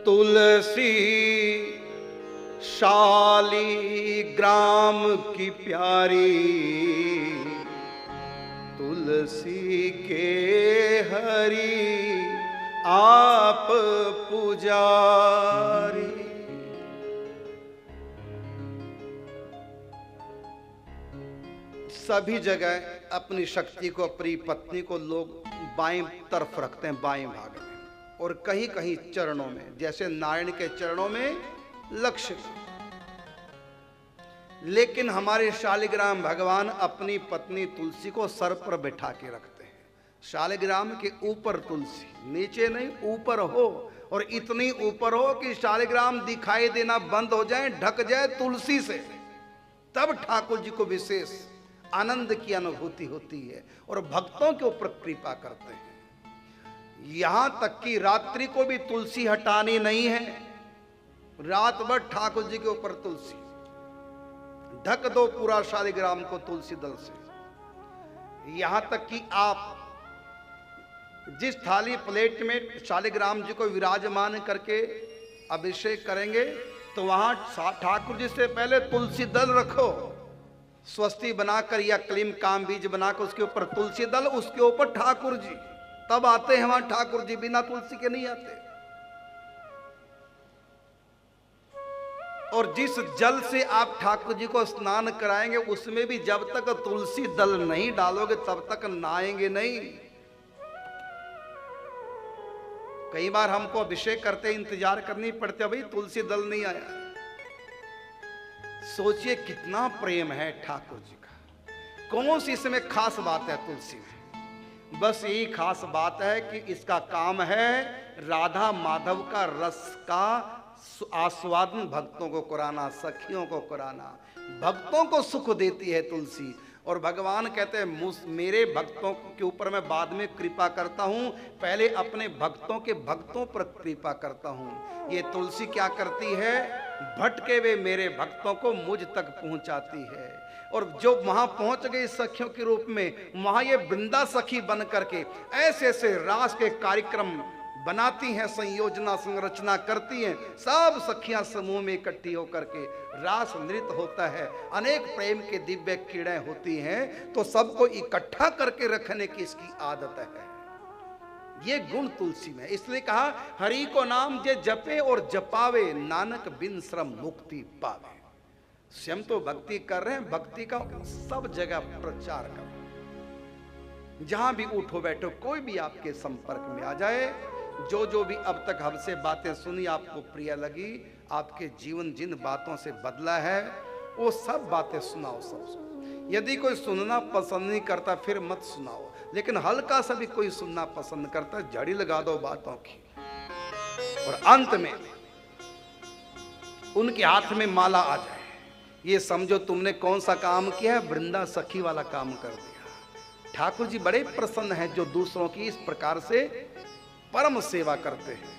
तुलसी शालिग्राम की प्यारी, तुलसी के हरि आप पुजारी। सभी जगह अपनी शक्ति को, अपनी पत्नी को लोग बाएं तरफ रखते हैं, बाएं भाग में, और कहीं कहीं चरणों में, जैसे नारायण के चरणों में लक्ष्य। लेकिन हमारे शालिग्राम भगवान अपनी पत्नी तुलसी को सर पर बैठा के रखते हैं। शालिग्राम के ऊपर तुलसी, नीचे नहीं, ऊपर हो, और इतनी ऊपर हो कि शालिग्राम दिखाई देना बंद हो जाए, ढक जाए तुलसी से, तब ठाकुर जी को विशेष आनंद की अनुभूति होती है और भक्तों के ऊपर कृपा करते हैं। यहां तक कि रात्रि को भी तुलसी हटानी नहीं है, रात भर ठाकुर जी के ऊपर तुलसी, ढक दो पूरा शालिग्राम को तुलसी दल से। यहां तक कि आप जिस थाली प्लेट में शालिग्राम जी को विराजमान करके अभिषेक करेंगे, तो वहां ठाकुर जी से पहले तुलसी दल रखो, स्वस्ति बनाकर या क्लीम काम बीज बनाकर उसके ऊपर तुलसी दल, उसके ऊपर ठाकुर जी, तब आते हैं वहां ठाकुर जी, बिना तुलसी के नहीं आते। और जिस जल से आप ठाकुर जी को स्नान कराएंगे, उसमें भी जब तक तुलसी दल नहीं डालोगे तब तक नहाएंगे नहीं। कई बार हमको अभिषेक करते इंतजार करनी पड़ती है, भाई तुलसी दल नहीं आया। सोचिए कितना प्रेम है ठाकुर जी का। कौन सी इसमें खास बात है तुलसी में? बस यही खास बात है कि इसका काम है राधा माधव का रस का आस्वादन भक्तों को कराना, सखियों को कराना, भक्तों को सुख देती है तुलसी। और भगवान कहते हैं मेरे भक्तों के ऊपर मैं बाद में कृपा करता हूँ, पहले अपने भक्तों के भक्तों पर कृपा करता हूँ। ये तुलसी क्या करती है? भटके हुए मेरे भक्तों को मुझ तक पहुँचाती है। और जो वहां पहुंच गई सखियों के रूप में, वहां ये वृंदा सखी बन करके ऐसे ऐसे रास के कार्यक्रम बनाती हैं, संयोजना संरचना करती हैं, सब सखियां समूह में इकट्ठी होकर के रास नृत्य होता है, अनेक प्रेम के दिव्य कीड़े होती हैं, तो सबको इकट्ठा करके रखने की इसकी आदत है। ये गुण तुलसी में, इसलिए कहा हरि को नाम जे जपे और जपावे, नानक बिन श्रम मुक्ति पावे। स्वयं तो भक्ति कर रहे हैं, भक्ति का सब जगह प्रचार करो। जहां भी उठो बैठो, कोई भी आपके संपर्क में आ जाए, जो भी अब तक हमसे बातें सुनी आपको प्रिय लगी, आपके जीवन जिन बातों से बदला है, वो सब बातें सुनाओ सबको। यदि कोई सुनना पसंद नहीं करता फिर मत सुनाओ, लेकिन हल्का सा भी कोई सुनना पसंद करता, जड़ी लगा दो बातों की, और अंत में उनके हाथ में माला आ जाए, ये समझो तुमने कौन सा काम किया है? वृंदा सखी वाला काम कर दिया। ठाकुर जी बड़े प्रसन्न हैं जो दूसरों की इस प्रकार से परम सेवा करते हैं।